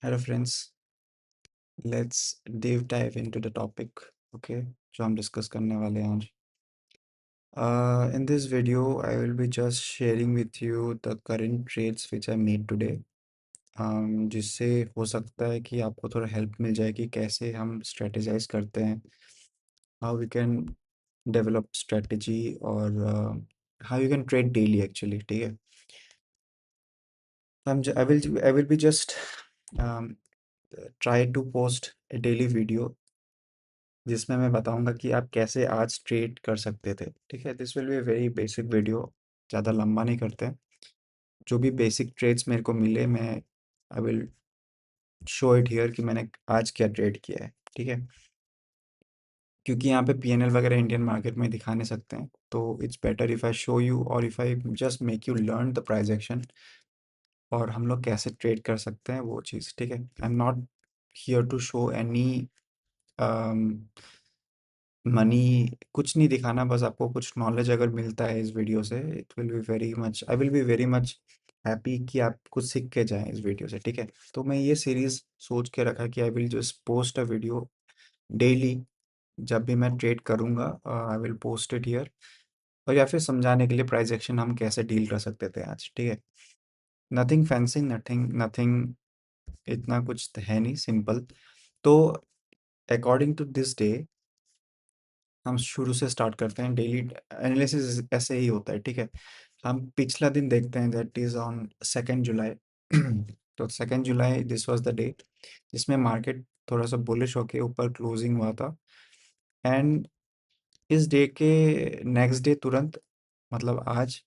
Hello friends, let's deep dive into the topic. Okay, जो हम discuss करने वाले हैं आज। In this video I will be just sharing with you the current trades which I made today, जिससे हो सकता है कि आपको थोड़ा हेल्प मिल जाए कि कैसे हम स्ट्रेटेजाइज करते हैं, how we can develop strategy, और how you can trade daily actually. ठीक है, हम I will be just try to post a daily video जिसमें मैं बताऊंगा कि आप कैसे आज ट्रेड कर सकते थे। ठीक है, this will be very basic video, ज़्यादा लंबा नहीं करते हैं। जो भी बेसिक ट्रेड्स मेरे को मिले, मैं I will show it here कि मैंने आज क्या ट्रेड किया है। ठीक है, क्योंकि यहाँ पे पीएनएल वगैरह इंडियन मार्केट में दिखा नहीं सकते हैं, तो it's better if I show you और if I just make you learn the price action और हम लोग कैसे ट्रेड कर सकते हैं वो चीज़। ठीक है, I am not here to show any money, कुछ नहीं दिखाना, बस आपको कुछ नॉलेज अगर मिलता है इस वीडियो से, it will be very much, I will be very much happy कि आप कुछ सीख के जाएं इस वीडियो से। ठीक है, तो मैं ये सीरीज सोच के रखा कि I will just post a video daily. जब भी मैं ट्रेड करूंगा I will post it here, और या फिर समझाने के लिए प्राइस एक्शन हम कैसे डील कर सकते थे आज। ठीक है, नथिंग फैंसी, नथिंग नथिंग, इतना कुछ तो है नहीं, सिंपल। तो अकॉर्डिंग टू दिस डे हम शुरू से स्टार्ट करते हैं। डेली एनालिसिस ऐसे ही होता है। ठीक है, हम पिछला दिन देखते हैं, दैट इज ऑन 2 जुलाई। तो 2 जुलाई दिस वाज द डे जिसमें मार्केट थोड़ा सा बुलिश होके ऊपर क्लोजिंग हुआ था। एंड इस डे के नेक्स्ट डे तुरंत, मतलब आज,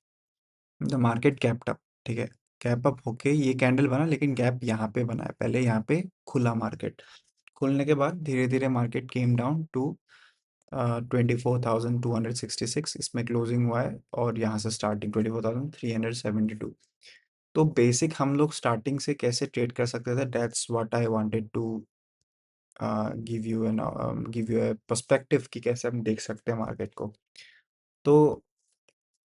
द मार्केट गैप्ड अप। ठीक है, गैप अप होके ये कैंडल बना, लेकिन गैप यहाँ पे बना है, पहले यहाँ पे खुला मार्केट। खुलने के बाद धीरे धीरे मार्केट केम डाउन टू 24,266, इसमें क्लोजिंग हुआ है, और यहाँ से स्टार्टिंग 24,372। तो बेसिक हम लोग स्टार्टिंग से कैसे ट्रेड कर सकते थे, that's what I wanted to give you a perspective कि कैसे हम देख सकते हैं मार्केट को। तो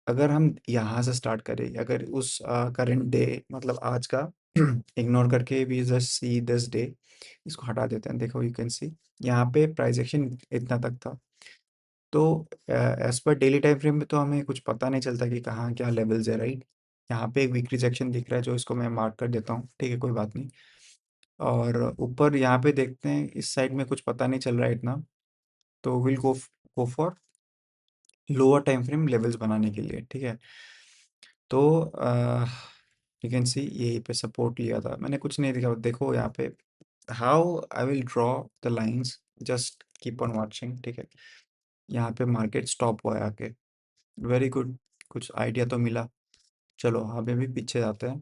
अगर हम यहाँ से स्टार्ट करें, अगर उस करंट डे, मतलब आज का इग्नोर करके we just see this day, इसको हटा देते हैं। देखो, यू कैन सी यहाँ पे प्राइस एक्शन इतना तक था। तो as per daily time frame में तो हमें कुछ पता नहीं चलता कि कहाँ क्या लेवल्स है, राइट। यहाँ पे एक वीक रिजेक्शन दिख रहा है, जो इसको मैं मार्क कर देता हूँ। ठीक है, कोई बात नहीं। और ऊपर यहाँ पे देखते हैं, इस साइड में कुछ पता नहीं चल रहा है इतना, तो will go for lower time frame levels बनाने के लिए। ठीक है, तो यू कैन सी यहीं पे सपोर्ट लिया था मैंने, कुछ नहीं दिखा। देखो यहाँ पे how I will draw the lines, just keep on watching. ठीक है, यहाँ पे मार्केट स्टॉप हुआ है आके, वेरी गुड, कुछ आइडिया तो मिला। चलो अभी भी पीछे जाते हैं,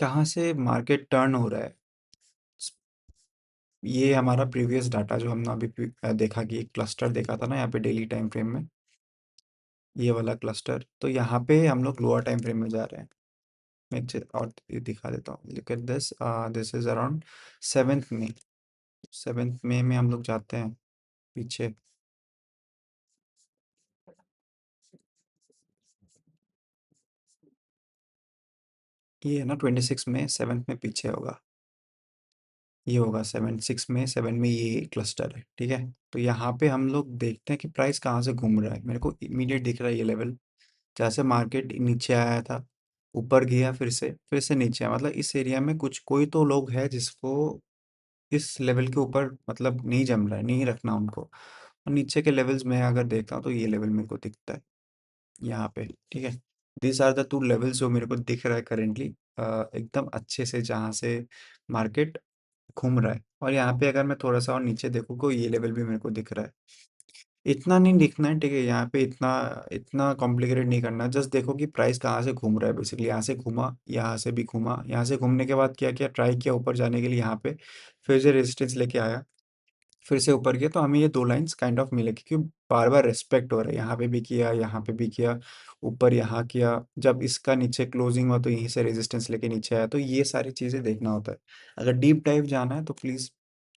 कहाँ से मार्केट टर्न हो रहा है। ये हमारा प्रीवियस डाटा जो हमने अभी देखा कि एक क्लस्टर देखा था ना यहाँ पे डेली टाइम फ्रेम में, ये वाला क्लस्टर। तो यहाँ पे हम लोग लोअर टाइम फ्रेम में जा रहे हैं। मैं और ये दिखा देता हूँ, look at this, this is around 7 मई। 7 मई में हम लोग जाते हैं पीछे। ये है ना 26 में, 7 में पीछे होगा, ये होगा 7 6 में 7 में, ये क्लस्टर है। ठीक है, तो यहाँ पे हम लोग देखते हैं कि प्राइस कहाँ से घूम रहा है। मेरे को इमीडिएट दिख रहा है ये लेवल, जैसे मार्केट नीचे आया था, ऊपर गया, फिर से नीचे आया, मतलब इस एरिया में कुछ कोई तो लोग है जिसको इस लेवल के ऊपर मतलब नहीं जम रहा है, नहीं रखना उनको। और नीचे के लेवल्स में अगर देखता हूँ तो ये लेवल मेरे को दिखता है यहाँ पे। ठीक है, these are the two levels जो मेरे को दिख रहा है करेंटली, एकदम अच्छे से, जहाँ से मार्केट घूम रहा है। और यहाँ पे अगर मैं थोड़ा सा और नीचे देखूँ तो ये लेवल भी मेरे को दिख रहा है। इतना नहीं दिखना है, ठीक है, यहाँ पे इतना इतना कॉम्प्लिकेटेड नहीं करना। जस्ट देखो कि प्राइस कहाँ से घूम रहा है। बेसिकली यहाँ से घूमा, यहाँ से भी घूमा, यहाँ से घूमने के बाद क्या किया, ट्राई किया ऊपर जाने के लिए, यहाँ पे फिर से रेजिस्टेंस लेके आया, फिर से ऊपर गया। तो हमें ये दो लाइंस काइंड ऑफ मिले, क्योंकि बार बार रेस्पेक्ट हो रहा है, यहाँ पे भी किया, यहाँ पे भी किया, ऊपर यहाँ किया, जब इसका नीचे क्लोजिंग हुआ तो यहीं से रेजिस्टेंस लेके नीचे आया। तो ये सारी चीज़ें देखना होता है। अगर डीप डाइव जाना है तो प्लीज़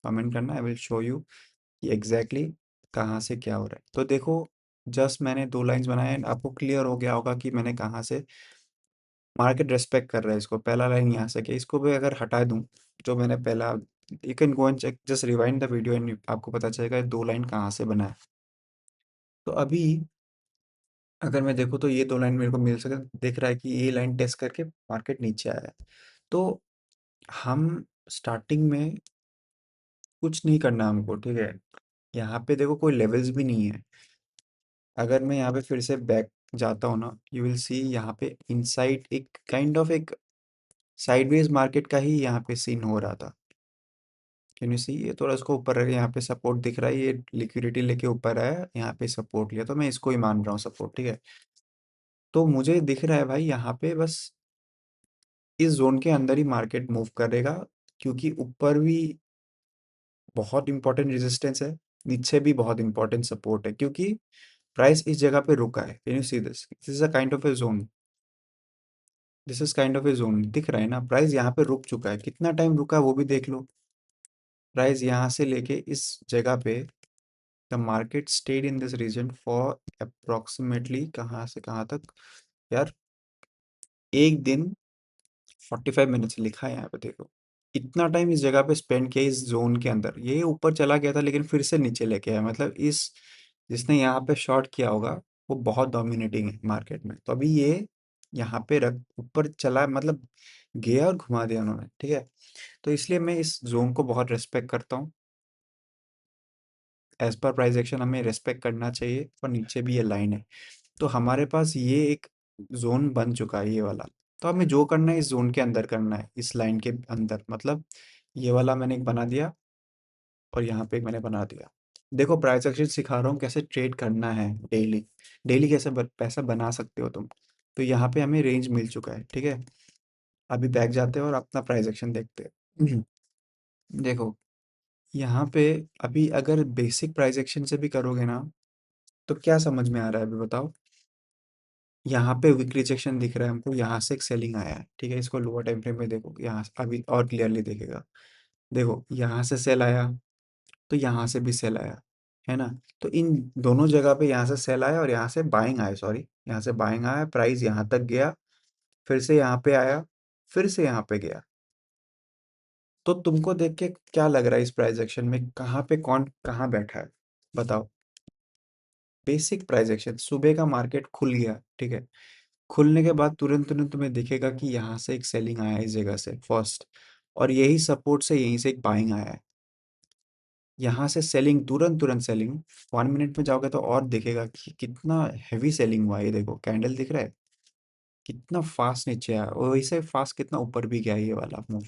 कमेंट करना, आई विल शो यू कि एग्जैक्टली कहाँ से क्या हो रहा है। तो देखो, जस्ट मैंने दो लाइंस बनाए, आपको क्लियर हो गया होगा कि मैंने कहाँ से मार्केट रेस्पेक्ट कर रहा है इसको, पहला लाइन यहाँ से क्या, इसको भी अगर हटा दूं, जो मैंने पहला, you can go and check, just rewind the video and आपको पता चलेगा ये दो लाइन कहाँ से बना है। तो अभी अगर मैं देखूँ तो ये दो लाइन मेरे को मिल सके, दिख रहा है कि ये लाइन टेस्ट करके मार्केट नीचे आया है। तो हम स्टार्टिंग में कुछ नहीं करना हमको, ठीक है। यहाँ पे देखो कोई लेवल्स भी नहीं है। अगर मैं यहाँ पे फिर से बैक जाता हूँ ना, यू विल सी यहाँ पे इनसाइड एक काइंड ऑफ एक साइडवेज मार्केट का ही यहाँ पे सीन हो रहा था। कैन यू सी, ये थोड़ा इसको ऊपर है, यहाँ पे सपोर्ट दिख रहा है, ये लिक्विडिटी लेके ऊपर आया, यहाँ पे सपोर्ट लिया, तो मैं इसको ही मान रहा हूँ सपोर्ट, ठीक है। तो मुझे दिख रहा है भाई यहाँ पे बस इस जोन के अंदर ही मार्केट मूव करेगा, क्योंकि ऊपर भी बहुत इंपॉर्टेंट रेजिस्टेंस है, नीचे भी बहुत इंपॉर्टेंट सपोर्ट है, क्योंकि प्राइस इस जगह पे रुका है। Can you see this, this is a kind of A zone, this is kind of A zone, दिख रहा है ना, प्राइस यहाँ पे रुक चुका है, कितना टाइम रुका है वो भी देख लो। प्राइस यहाँ से लेके इस जगह पे the market stayed in this region for approximately कहाँ से कहाँ तक यार, एक दिन 45 मिनट्स लिखा है यहाँ पे देखो। इतना टाइम इस जगह पे स्पेंड किया इस जोन के अंदर, ये ऊपर चला गया था लेकिन फिर से नीचे लेके आया, मतलब इस जिसने यहाँ पे शॉर्ट किया होगा वो बहुत डोमिनेटिंग है मार्केट में। तो अभी ये यहाँ पे रख ऊपर चला, मतलब गया और घुमा दिया उन्होंने, ठीक है। तो इसलिए मैं इस जोन को बहुत रेस्पेक्ट करता हूँ। एज पर प्राइस एक्शन हमें रेस्पेक्ट करना चाहिए, और नीचे भी ये लाइन है, तो हमारे पास ये एक जोन बन चुका है ये वाला। तो हमें जो करना है इस जोन के अंदर करना है, इस लाइन के अंदर, मतलब ये वाला मैंने एक बना दिया और यहाँ पे एक मैंने बना दिया। देखो प्राइस एक्शन सिखा रहा हूँ कैसे ट्रेड करना है डेली, डेली कैसे पैसा बना सकते हो तुम। तो यहाँ पे हमें रेंज मिल चुका है, ठीक है। अभी बैक जाते हैं और अपना प्राइस एक्शन देखते हैं। देखो यहाँ पे अभी अगर बेसिक प्राइस एक्शन से भी करोगे ना, तो क्या समझ में आ रहा है अभी बताओ। यहाँ पे वीक रिजेक्शन दिख रहा है हमको, यहाँ से एक सेलिंग आया है, ठीक है। इसको लोअर टाइम फ्रेम में देखो, यहाँ अभी और क्लियरली देखेगा। देखो यहाँ से सेल आया, तो यहाँ से भी सेल आया, है ना। तो इन दोनों जगह पे यहाँ से सेल आया और यहाँ से बाइंग आया, सॉरी यहाँ से बाइंग आया, प्राइस यहाँ तक गया, फिर से यहाँ पे आया, फिर से यहाँ पे गया। तो तुमको देख के क्या लग रहा है इस प्राइस एक्शन में कहाँ पे कौन कहाँ बैठा है, बताओ। बेसिक प्राइस एक्शन, सुबह का मार्केट खुल गया, ठीक है। खुलने के बाद तुरंत तुरंत तुम्हें दिखेगा कि यहाँ से एक सेलिंग आया है इस जगह से फर्स्ट, और यही सपोर्ट से यहीं से एक बाइंग आया है। यहाँ से सेलिंग, तुरंत तुरंत सेलिंग, 1 मिनट में जाओगे तो और दिखेगा कि कितना हैवी सेलिंग हुआ है। ये देखो कैंडल दिख रहा है, कितना फास्ट नीचे आया, और वही से फास्ट कितना ऊपर भी गया ये वाला मूव,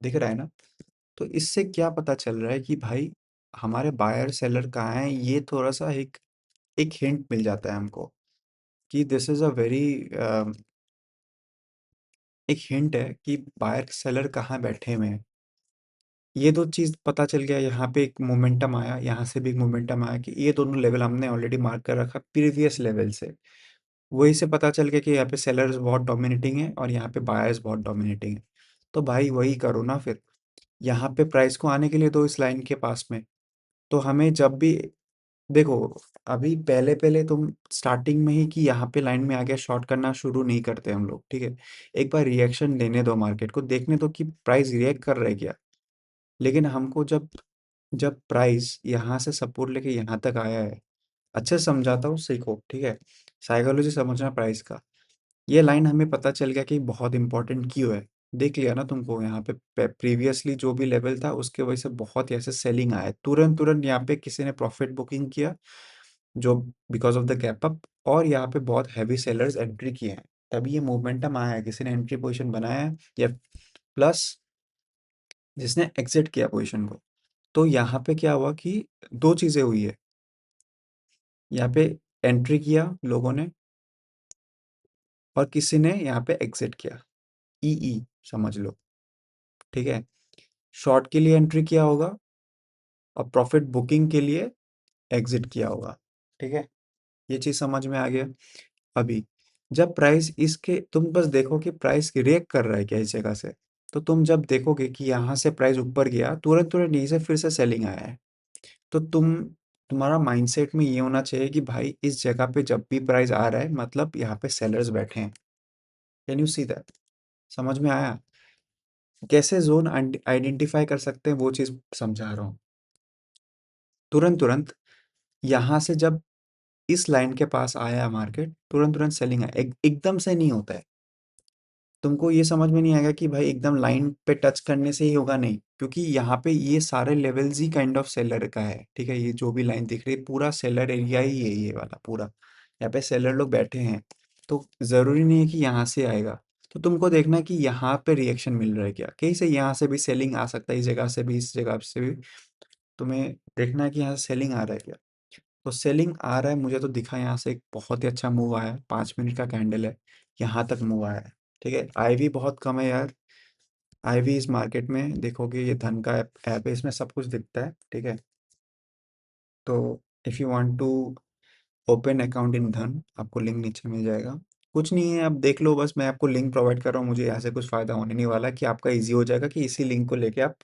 दिख रहा है ना। तो इससे क्या पता चल रहा है कि भाई हमारे बायर सेलर कहाँ है, ये थोड़ा सा एक एक हिंट मिल जाता है हमको कि दिस इज अ वेरी, एक हिंट है कि बायर सेलर कहाँ बैठे हुए हैं। ये दो चीज़ पता चल गया, यहाँ पे एक मोमेंटम आया, यहाँ से भी एक मोमेंटम आया, कि ये दोनों लेवल हमने ऑलरेडी मार्क कर रखा प्रीवियस लेवल से। वही से पता चल गया कि यहाँ पे सेलर्स बहुत डोमिनेटिंग है और यहाँ पे बायर्स बहुत डोमिनेटिंग है। तो भाई वही करो ना फिर, यहाँ पे प्राइस को आने के लिए दो इस लाइन के पास में। तो हमें जब भी देखो, अभी पहले पहले तुम स्टार्टिंग में ही कि यहाँ पे लाइन में आ गया शॉर्ट करना शुरू नहीं करते हम लोग, ठीक है। एक बार रिएक्शन देने दो, मार्केट को देखने दो कि प्राइस रिएक्ट कर रहा है क्या। लेकिन हमको जब जब प्राइस यहाँ से सपोर्ट लेके यहाँ तक आया है, अच्छे से समझाता हूँ सीखो, ठीक है। साइकोलॉजी समझना प्राइस का। ये लाइन हमें पता चल गया कि बहुत इंपॉर्टेंट क्यों है। देख लिया ना तुमको, यहाँ पे प्रीवियसली जो भी लेवल था उसके वजह से बहुत ही ऐसे सेलिंग आया है, तुरंत तुरंत यहाँ पे किसी ने प्रॉफिट बुकिंग किया, जो because of the gap up, और यहाँ पे बहुत हैवी सेलर्स एंट्री किए हैं, तभी ये मोमेंटम आया है, किसी ने एंट्री पोजीशन बनाया है, या प्लस जिसने एग्जिट किया पोजीशन को। तो यहाँ पे क्या हुआ कि दो चीज़ें हुई है, यहाँ पे एंट्री किया लोगों ने, और किसी ने यहाँ पे एग्जिट किया, ई समझ लो, ठीक है। शॉर्ट के लिए एंट्री किया होगा और प्रॉफिट बुकिंग के लिए एग्जिट किया होगा, ठीक है। ये चीज़ समझ में आ गया। अभी जब प्राइस इसके, तुम बस देखो कि प्राइस रिएक्ट कर रहा है क्या इस जगह से। तो तुम जब देखोगे कि यहाँ से प्राइस ऊपर गया, तुरंत तुरंत यहीं से फिर से सेलिंग आया है, तो तुम्हारा माइंडसेट में ये होना चाहिए कि भाई इस जगह पे जब भी प्राइस आ रहा है, मतलब यहाँ पे सेलर्स बैठे हैं। Can you see that? समझ में आया? कैसे जोन आइडेंटिफाई कर सकते हैं वो चीज़ समझा रहा हूँ। तुरंत तुरंत यहाँ से जब इस लाइन के पास आया मार्केट, तुरंत तुरंत सेलिंग आया, एकदम से नहीं होता है। तुमको ये समझ में नहीं आएगा कि भाई एकदम लाइन पे टच करने से ही होगा, नहीं, क्योंकि यहाँ पे ये सारे levels he kind of seller का है, ठीक है? ये जो भी लाइन दिख रही है पूरा सेलर एरिया ही है, ये वाला पूरा। यहाँ पे सेलर लोग बैठे हैं, तो ज़रूरी नहीं है कि यहाँ से आएगा। तो तुमको देखना है कि यहाँ पे रिएक्शन मिल रहा है क्या, कहीं से यहाँ से भी सेलिंग आ सकता है, इस जगह से भी, इस जगह से भी। तुम्हें देखना है कि यहाँ से सेलिंग आ रहा है क्या। तो सेलिंग आ रहा है, मुझे तो दिखा यहाँ से एक बहुत ही अच्छा मूव आया है, 5 मिनट का कैंडल है, यहाँ तक मूव आया है, ठीक है? आईवी बहुत कम है यार। आईवी इस मार्केट में देखोगे, ये धन का ऐप है, इसमें सब कुछ दिखता है, ठीक है? तो if you want to open account in Dhan, आपको लिंक नीचे मिल जाएगा। कुछ नहीं है, आप देख लो बस, मैं आपको लिंक प्रोवाइड कर रहा हूँ, मुझे यहाँ से कुछ फ़ायदा होने नहीं वाला, कि आपका ईजी हो जाएगा कि इसी लिंक को लेके आप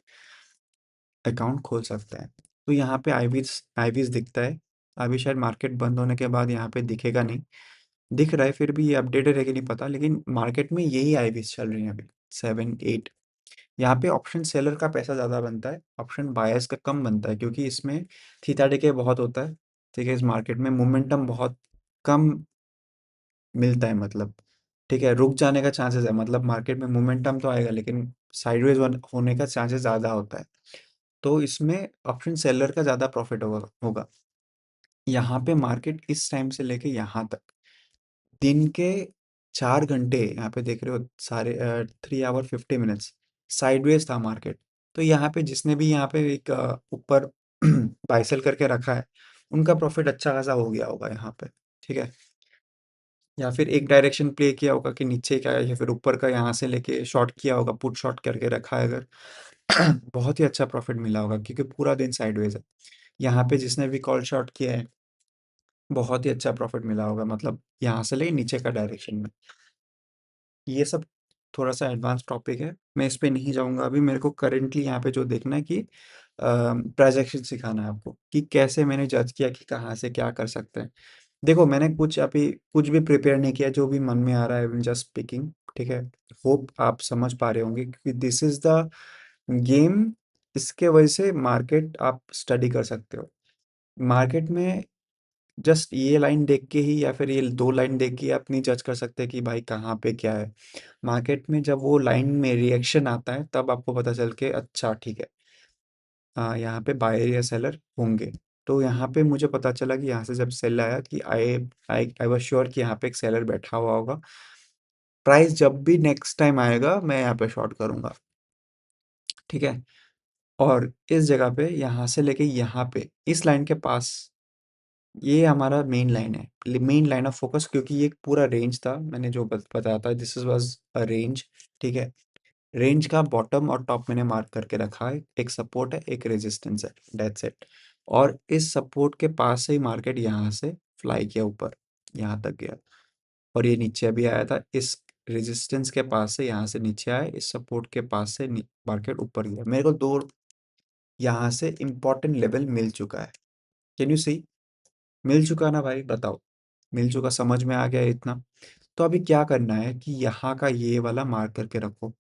अकाउंट खोल सकते हैं। तो यहाँ पे आईवीज आईवीज दिखता है। अभी शायद मार्केट बंद होने के बाद यहाँ पे दिखेगा नहीं, दिख रहा है फिर भी, ये अपडेटेड है कि नहीं पता, लेकिन मार्केट में यही आईवीज चल रही हैं अभी, 7 8। यहाँ पे ऑप्शन सेलर का पैसा ज़्यादा बनता है, ऑप्शन बायर्स का कम बनता है, क्योंकि इसमें थीटा डिके बहुत होता है, ठीक है? इस मार्केट में मोमेंटम बहुत कम मिलता है, मतलब, ठीक है? रुक जाने का चांसेस है, मतलब मार्केट में मोमेंटम तो आएगा, लेकिन साइडवेज होने का चांसेस ज़्यादा होता है। तो इसमें ऑप्शन सेलर का ज़्यादा प्रॉफिट होगा। यहाँ पे मार्केट इस टाइम से लेके यहाँ तक दिन के 4 घंटे, यहाँ पे देख रहे हो सारे 3 आवर 50 मिनट्स साइडवेज था मार्केट। तो यहाँ पे जिसने भी यहाँ पे एक ऊपर बाइसेल करके रखा है, उनका प्रॉफिट अच्छा खासा हो गया होगा यहाँ पे, ठीक है? या फिर एक डायरेक्शन प्ले किया होगा कि नीचे का या फिर ऊपर का, यहाँ से लेके शॉर्ट किया होगा, पुट शॉर्ट करके रखा है अगर बहुत ही अच्छा प्रॉफिट मिला होगा, क्योंकि पूरा दिन साइडवेज है। यहाँ पे जिसने भी कॉल शॉर्ट किया है, बहुत ही अच्छा प्रॉफिट मिला होगा, मतलब यहाँ से लेके नीचे का डायरेक्शन में। ये सब थोड़ा सा एडवांस टॉपिक है, मैं इस पे नहीं जाऊंगा अभी। मेरे को करेंटली यहाँ पे जो देखना है कि ट्रांजैक्शन सिखाना है आपको, कि कैसे मैंने जज किया कि कहाँ से क्या कर सकते हैं। देखो, मैंने कुछ अभी कुछ भी प्रिपेयर नहीं किया, जो भी मन में आ रहा है जस्ट स्पीकिंग, ठीक है? होप आप समझ पा रहे होंगे, क्योंकि दिस इज द गेम। इसके वजह से मार्केट आप स्टडी कर सकते हो। मार्केट में जस्ट ये लाइन देख के ही या फिर ये 2 लाइन देख के आप नहीं जज कर सकते कि भाई कहाँ पे क्या है। मार्केट में जब वो लाइन में रिएक्शन आता है, तब आपको पता चल के अच्छा ठीक है, यहाँ पे बायर या सेलर होंगे। तो यहाँ पे मुझे पता चला कि यहाँ से जब सेल आया, कि आई आई वाज श्योर कि यहाँ पे एक सेलर बैठा हुआ होगा। प्राइस जब भी नेक्स्ट टाइम आएगा, मैं यहाँ पे शॉर्ट करूँगा, ठीक है? और इस जगह पे यहाँ से लेके यहाँ पे इस लाइन के पास, ये हमारा मेन लाइन है, मेन लाइन ऑफ फोकस, क्योंकि ये एक पूरा रेंज था, मैंने जो बताया था, this is was a range, ठीक है? रेंज का बॉटम और टॉप मैंने मार्क करके रखा है, एक सपोर्ट है, एक रेजिस्टेंस है, दैट्स इट। और इस सपोर्ट के पास से ही मार्केट यहाँ से फ्लाई किया ऊपर, यहाँ तक गया, और ये नीचे अभी आया था, इस रेजिस्टेंस के पास से यहाँ से नीचे आया, इस सपोर्ट के पास से मार्केट ऊपर गया। मेरे को दो यहाँ से इंपॉर्टेंट लेवल मिल चुका है, कैन यू सी? मिल चुका ना भाई, बताओ? मिल चुका, समझ में आ गया इतना? तो अभी क्या करना है कि यहाँ का ये वाला मार्क करके रखो,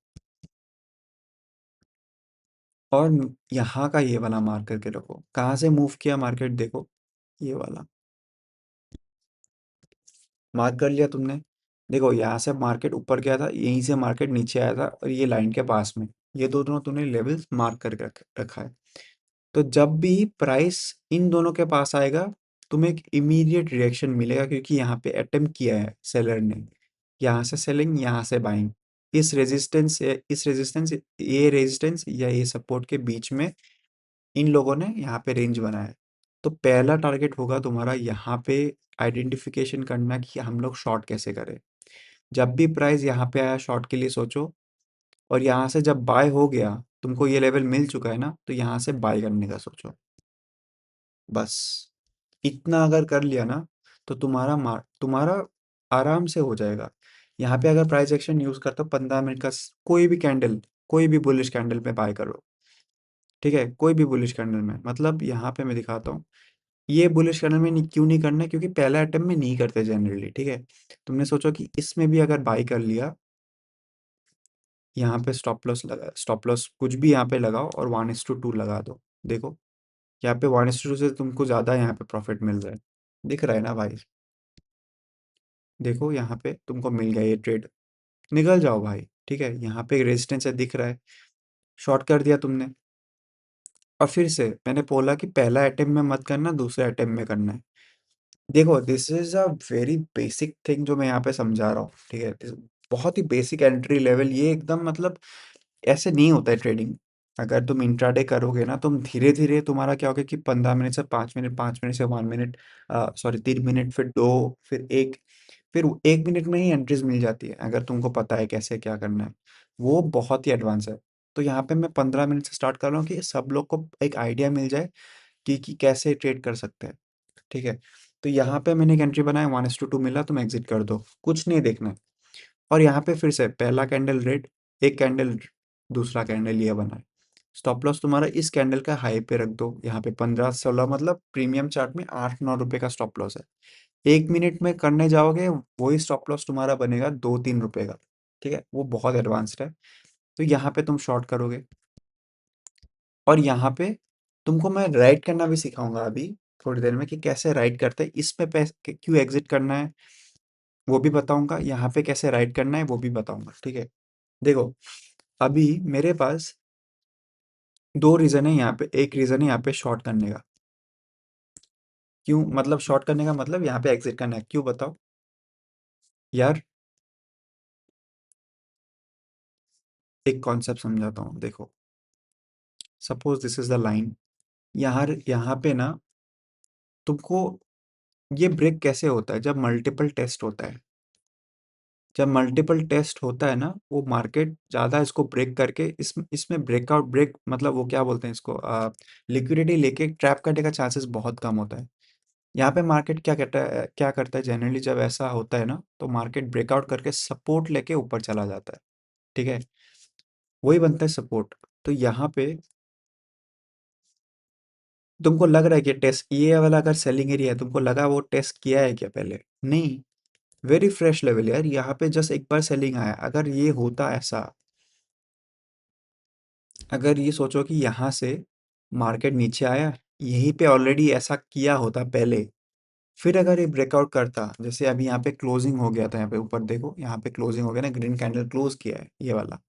और यहाँ का ये वाला मार्क करके रखो। कहाँ से मूव किया मार्केट, देखो, ये वाला मार्क कर लिया तुमने। देखो, यहाँ से मार्केट ऊपर गया था, यहीं से मार्केट नीचे आया था, और ये लाइन के पास में, ये दोनों तुमने लेवल्स मार्क करके रखा है। तो जब भी प्राइस इन दोनों के पास आएगा, तुम्हें एक इमीडिएट रिएक्शन मिलेगा, क्योंकि यहाँ पे अटेम्प्ट किया है सेलर ने, यहाँ से सेलिंग, यहाँ से बाइंग। इस रेजिस्टेंस ये रेजिस्टेंस या ये सपोर्ट के बीच में इन लोगों ने यहाँ पे रेंज बनाया है। तो पहला टारगेट होगा तुम्हारा यहाँ पे आइडेंटिफिकेशन करना कि हम लोग शॉर्ट कैसे करें। जब भी प्राइस यहाँ पे आया, शॉर्ट के लिए सोचो, और यहाँ से जब बाय हो गया, तुमको ये लेवल मिल चुका है ना, तो यहाँ से बाय करने का सोचो, बस। इतना अगर कर लिया ना, तो तुम्हारा आराम से हो जाएगा। यहाँ पे अगर प्राइस एक्शन यूज करते हो, 15 मिनट का कोई भी कैंडल, कोई भी बुलिश कैंडल पे बाय करो, ठीक है? कोई भी बुलिश कैंडल में, मतलब यहाँ पे मैं दिखाता हूँ, ये बुलिश कैंडल में क्यों नहीं करना है, क्योंकि पहला अटेम्प्ट में नहीं करते जनरली, ठीक है? तुमने सोचो कि इसमें भी अगर बाय कर लिया, यहाँ पे स्टॉप लॉस कुछ भी यहाँ पे लगाओ और 1:2 लगा दो। देखो यहाँ पे 1:2 से तुमको ज़्यादा यहाँ पे प्रॉफिट मिल रहा है, दिख रहा है ना भाई? देखो यहाँ पे तुमको मिल गया ये ट्रेड, निकल जाओ भाई। ठीक है, यहाँ पे रेजिस्टेंस है दिख रहा है, शॉर्ट कर दिया तुमने। और फिर से मैंने बोला कि पहला अटेम्प्ट में मत करना, दूसरे अटेम्प्ट में करना है। देखो this is a very basic thing जो मैं यहाँ पे समझा रहा हूँ, ठीक है? बहुत ही बेसिक एंट्री लेवल, ये एकदम मतलब ऐसे नहीं होता है ट्रेडिंग। अगर तुम इंट्राडे करोगे ना, तुम धीरे धीरे तुम्हारा क्या होगा कि 15 मिनट से 5 मिनट, 5 मिनट से 1 मिनट, सॉरी 3 मिनट, फिर दो, फिर 1 मिनट में ही एंट्रीज मिल जाती है अगर तुमको पता है कैसे क्या करना है। वो बहुत ही एडवांस है। तो यहाँ पे मैं 15 मिनट से स्टार्ट कर रहा हूँ कि सब लोग को एक आइडिया मिल जाए कि कैसे ट्रेड कर सकते हैं। ठीक है, तो यहाँ पे मैंने एक एंट्री बनाया, 1:2 मिला, तुम एग्जिट कर दो, कुछ नहीं देखना है। और यहाँ पे फिर से पहला कैंडल रेड, एक कैंडल, दूसरा कैंडल ये बना है। स्टॉप लॉस तुम्हारा इस कैंडल का हाई पे रख दो, यहाँ पे 15-16, मतलब प्रीमियम चार्ट में 8-9 रुपए का स्टॉप लॉस है। 1 मिनट में करने जाओगे वही स्टॉप लॉस तुम्हारा बनेगा 2-3 रुपए का। ठीक है, वो बहुत एडवांस्ड है। तो यहाँ पे तुम शॉर्ट करोगे, और यहाँ पे तुमको मैं राइट करना भी सिखाऊंगा अभी थोड़ी देर में कि कैसे राइट करते हैं, इसमें पैसे क्यों एग्जिट करना है वो भी बताऊंगा, यहाँ पे कैसे राइट करना है वो भी बताऊंगा। ठीक है, देखो अभी मेरे पास दो रीज़न है यहाँ पे। एक रीज़न है यहाँ पे शॉर्ट करने का। क्यों मतलब शॉर्ट करने का मतलब यहाँ पे एग्जिट करना है, क्यों बताओ यार? एक कॉन्सेप्ट समझाता हूँ, देखो suppose this is the line, यहाँ यहाँ पे ना तुमको ये ब्रेक कैसे होता है? जब मल्टीपल टेस्ट होता है। जब मल्टीपल टेस्ट होता है ना, वो मार्केट ज़्यादा इसको ब्रेक करके इसमें ब्रेकआउट, ब्रेक मतलब वो क्या बोलते हैं इसको, लिक्विडिटी लेके ट्रैप करने का चांसेस बहुत कम होता है। यहाँ पे मार्केट क्या करता है जनरली, जब ऐसा होता है ना तो मार्केट ब्रेकआउट करके सपोर्ट लेके ऊपर चला जाता है। ठीक है, वही बनता है सपोर्ट। तो यहाँ पे तुमको लग रहा है कि टेस्ट ये वाला अगर सेलिंग एरिया है, तुमको लगा वो टेस्ट किया है क्या पहले? नहीं, वेरी फ्रेश लेवल यार, यहाँ पे जस्ट एक बार सेलिंग आया। अगर ये होता ऐसा, अगर ये सोचो कि यहाँ से मार्केट नीचे आया, यहीं पे ऑलरेडी ऐसा किया होता पहले, फिर अगर ये ब्रेकआउट करता, जैसे अभी यहाँ पे क्लोजिंग हो गया था, यहाँ पे ऊपर देखो, यहाँ पे क्लोजिंग हो गया ना, ग्रीन कैंडल क्लोज किया है, ये वाला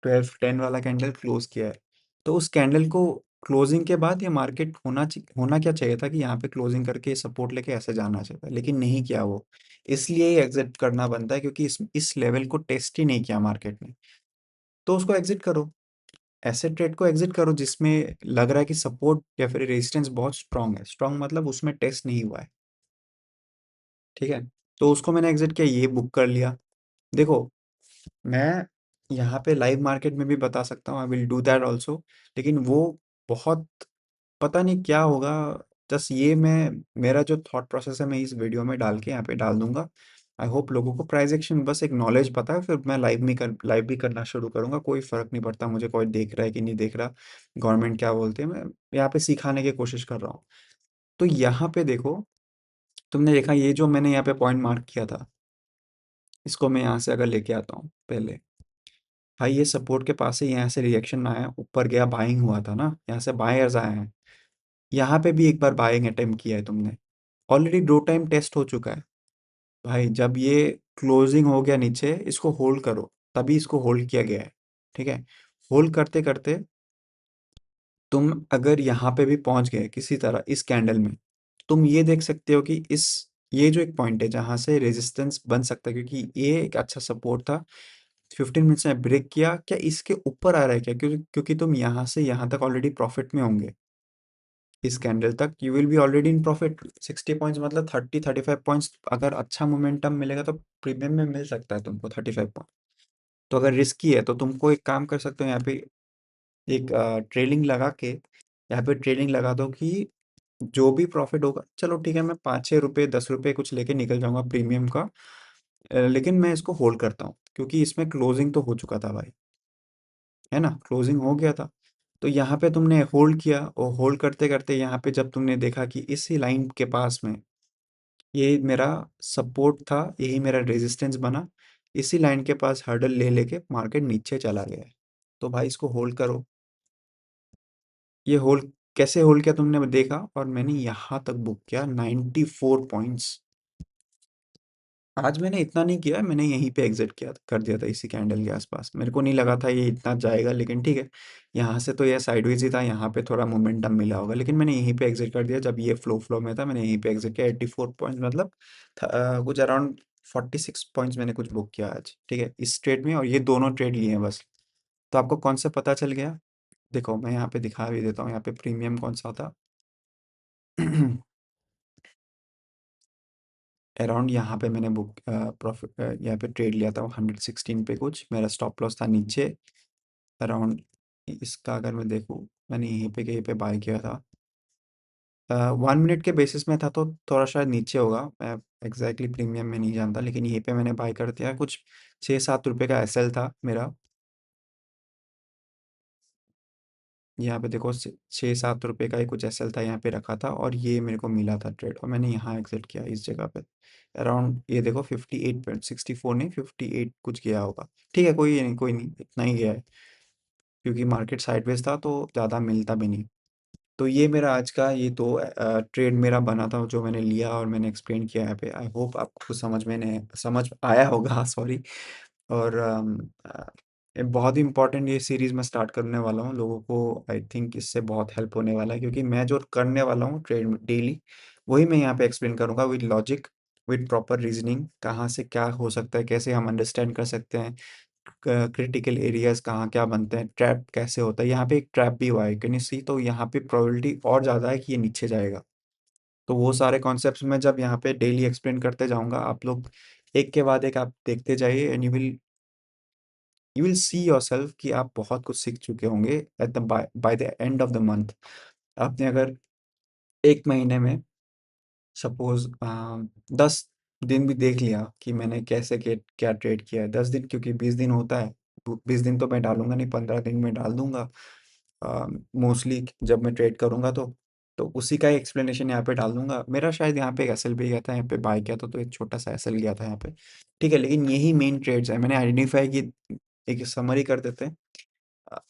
12-10 वाला कैंडल क्लोज किया है। तो उस कैंडल को क्लोजिंग के बाद ये मार्केट होना क्या चाहिए था कि यहाँ पे क्लोजिंग करके सपोर्ट लेके ऐसे जाना चाहिए था, लेकिन नहीं किया वो। इसलिए ही एग्जिट करना बनता है, क्योंकि इस लेवल को टेस्ट ही नहीं किया मार्केट ने। तो उसको एग्जिट करो, ऐसे ट्रेड को एग्जिट करो जिसमें लग रहा है कि सपोर्ट या फिर रेजिस्टेंस बहुत स्ट्रांग है। स्ट्रांग मतलब उसमें टेस्ट नहीं हुआ है। ठीक है, तो उसको मैंने एग्जिट किया, ये बुक कर लिया। देखो मैं यहाँ पे लाइव मार्केट में भी बता सकता हूँ, I will do that also, लेकिन वो बहुत पता नहीं क्या होगा। जस्ट ये मैं, मेरा जो थॉट प्रोसेस है मैं इस वीडियो में डाल के यहाँ पे डाल दूंगा। आई होप लोगों को प्राइस एक्शन बस एक नॉलेज पता है, फिर मैं लाइव भी करना शुरू करूँगा, कोई फ़र्क नहीं पड़ता मुझे कोई देख रहा है कि नहीं देख रहा, गवर्नमेंट क्या बोलते हैं, मैं यहाँ पे सिखाने की कोशिश कर रहा हूँ। तो यहाँ पे देखो, तुमने देखा ये जो मैंने यहाँ पे पॉइंट मार्क किया था, इसको मैं यहाँ से अगर लेके आता हूँ पहले, भाई ये सपोर्ट के पास से यहाँ से रिएक्शन आया, ऊपर गया, बाइंग हुआ था ना, यहाँ से बायर्स आए हैं। यहाँ पे भी एक बार बाइंग अटेम्प्ट किया है तुमने, ऑलरेडी 2 टाइम टेस्ट हो चुका है। भाई जब ये क्लोजिंग हो गया नीचे, इसको होल्ड करो, तभी इसको होल्ड किया गया है। ठीक है, होल्ड करते करते तुम अगर यहाँ पे भी पहुंच गए किसी तरह इस कैंडल में, तुम ये देख सकते हो कि इस ये जो एक पॉइंट है जहाँ से रेजिस्टेंस बन सकता है, क्योंकि ये एक अच्छा सपोर्ट था। 15 मिनट्स में ब्रेक किया क्या, इसके ऊपर आ रहा है क्या? क्योंकि तुम यहाँ से यहाँ तक ऑलरेडी प्रॉफिट में होंगे। इस कैंडल तक you will be already in profit. 60 points मतलब 30-35 पॉइंट्स, अगर अच्छा मोमेंटम मिलेगा तो प्रीमियम में मिल सकता है तुमको 35 पॉइंट। तो अगर रिस्की है तो तुमको एक काम कर सकते हो, यहाँ पे एक ट्रेलिंग लगा के, यहाँ पे ट्रेलिंग लगा दो कि जो भी प्रॉफिट होगा, चलो ठीक है, मैं 5-6 रुपये 10 रुपये कुछ लेके निकल जाऊंगा प्रीमियम का, लेकिन मैं इसको होल्ड करता हूँ क्योंकि इसमें क्लोजिंग तो हो चुका था भाई, है ना, क्लोजिंग हो गया था। तो यहाँ पे तुमने होल्ड किया, और होल्ड करते करते यहाँ पे जब तुमने देखा कि इसी लाइन के पास में ये मेरा सपोर्ट था, यही मेरा रेजिस्टेंस बना, इसी लाइन के पास हर्डल ले लेके मार्केट नीचे चला गया है। तो भाई इसको होल्ड करो। ये होल्ड कैसे होल्ड किया तुमने देखा, और मैंने यहाँ तक बुक किया 94 पॉइंट्स। आज मैंने इतना नहीं किया, मैंने यहीं पे एग्जिट किया कर दिया था इसी कैंडल के आसपास। मेरे को नहीं लगा था ये इतना जाएगा, लेकिन ठीक है, यहाँ से तो ये साइडवेज ही था, यहाँ पे थोड़ा मोमेंटम मिला होगा, लेकिन मैंने यहीं पे एग्जिट कर दिया। जब ये फ्लो में था मैंने यहीं पे एग्जिट किया। 84 पॉइंट्स मतलब कुछ अराउंड 46 पॉइंट्स मैंने कुछ बुक किया आज, ठीक है, इस ट्रेड में। और ये दोनों ट्रेड लिए हैं बस। तो आपको कौन सा पता चल गया? देखो मैं यहाँ पे दिखा भी देता हूँ, यहाँ पे प्रीमियम कौन सा था। अराउंड यहाँ पे मैंने बुक प्रॉफिट यहाँ पे ट्रेड लिया था 116 पे कुछ। मेरा स्टॉप लॉस था नीचे अराउंड। इसका अगर मैं देखूँ, मैंने यहीं पे कहीं पे बाय किया था। 1 मिनट के बेसिस में था तो थोड़ा शायद नीचे होगा, मैं एग्जैक्टली प्रीमियम में नहीं जानता, लेकिन यहीं पे मैंने बाय कर दिया। कुछ 6-7 रुपये का एसएल था मेरा। यहाँ पे देखो 6-7 रुपये का ही कुछ एसएल था, यहाँ पे रखा था, और ये मेरे को मिला था ट्रेड, और मैंने यहाँ एग्जिट किया इस जगह पे। अराउंड ये देखो 58.64 नहीं 58 कुछ गया होगा। ठीक है, कोई नहीं, इतना ही गया है, क्योंकि मार्केट साइडवेज था तो ज़्यादा मिलता भी नहीं। तो ये मेरा आज का ये दो ट्रेड मेरा बना था, जो मैंने लिया और मैंने एक्सप्लेन किया यहाँ पे। आई होप आपको समझ आया होगा सॉरी। और ये बहुत ही इंपॉर्टेंट ये सीरीज़ मैं स्टार्ट करने वाला हूँ लोगों को। आई थिंक इससे बहुत हेल्प होने वाला है, क्योंकि मैं जो करने वाला हूँ ट्रेड डेली, वही मैं यहाँ पे एक्सप्लेन करूँगा with logic, with proper reasoning, कहाँ से क्या हो सकता है, कैसे हम अंडरस्टैंड कर सकते हैं, क्रिटिकल एरियाज कहाँ क्या बनते हैं, ट्रैप कैसे होता है। यहाँ पे एक ट्रैप भी हुआ है, कैन यू सी? तो यहाँ पे प्रोबेबिलिटी और ज़्यादा है कि ये नीचे जाएगा। तो वो सारे कॉन्सेप्ट्स मैं जब यहाँ पे डेली एक्सप्लेन करते जाऊँगा, आप लोग एक के बाद एक आप देखते जाइए, and you will see yourself कि आप बहुत कुछ सीख चुके होंगे at the by the end of the month. आपने अगर एक महीने में सपोज 10 दिन भी देख लिया कि मैंने कैसे क्या ट्रेड किया है, 10 दिन, क्योंकि 20 दिन होता है, 20 दिन तो मैं डालूंगा नहीं, 15 दिन में डाल दूंगा मोस्टली जब मैं ट्रेड करूंगा। तो उसी का एक्सप्लेनेशन यहाँ पे डाल दूंगा। मेरा शायद यहाँ पे एक एसएल भी गया था, यहाँ पे बाय किया था, तो एक छोटा सा एसएल गया था यहाँ पे। ठीक है, लेकिन यही मेन ट्रेड्स है मैंने आइडेंटिफाई की। एक समरी कर देते हैं।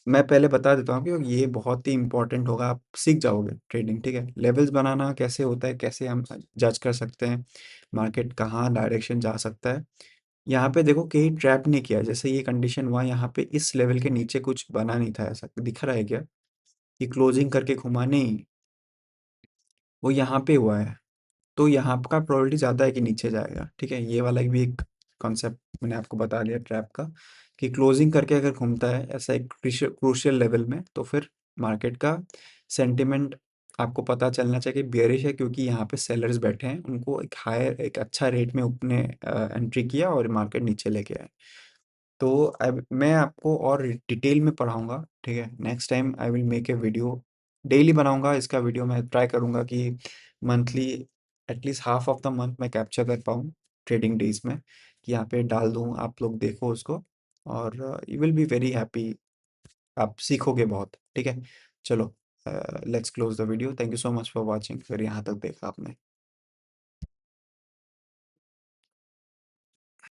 मैं पहले बता देता हूँ कि ये बहुत ही इंपॉर्टेंट होगा, आप सीख जाओगे ट्रेडिंग। ठीक है, लेवल्स बनाना कैसे होता है, कैसे हम जज कर सकते हैं मार्केट कहाँ डायरेक्शन जा सकता है। यहाँ पे देखो कहीं ट्रैप नहीं किया, जैसे ये कंडीशन हुआ यहाँ पे, इस लेवल के नीचे कुछ बना नहीं था, ऐसा दिख रहा है क्या? ये क्लोजिंग करके घुमा नहीं, वो यहाँ पे हुआ है। तो यहाँ का प्रोबेबिलिटी ज़्यादा है कि नीचे जाएगा। ठीक है, ये वाला भी एक कॉन्सेप्ट मैंने आपको बता दिया ट्रैप का, कि क्लोजिंग करके अगर घूमता है ऐसा एक क्रूशियल लेवल में, तो फिर मार्केट का सेंटिमेंट आपको पता चलना चाहिए कि बेयरिश है, क्योंकि यहाँ पे सेलर्स बैठे हैं, उनको एक अच्छा रेट में अपने एंट्री किया और मार्केट नीचे लेके आए। तो अब मैं आपको और डिटेल में पढ़ाऊंगा। ठीक है, next time I will make a video, daily बनाऊंगा इसका वीडियो। मैं ट्राई करूंगा कि monthly at least half of the month मैं कैप्चर कर पाऊँ ट्रेडिंग डेज में, कि यहाँ पे डाल दूँ, आप लोग देखो उसको, और you will be very happy. आप सीखोगे बहुत। ठीक है, चलो, let's close the video. Thank you so much for watching, फिर यहाँ तक देखा आपने।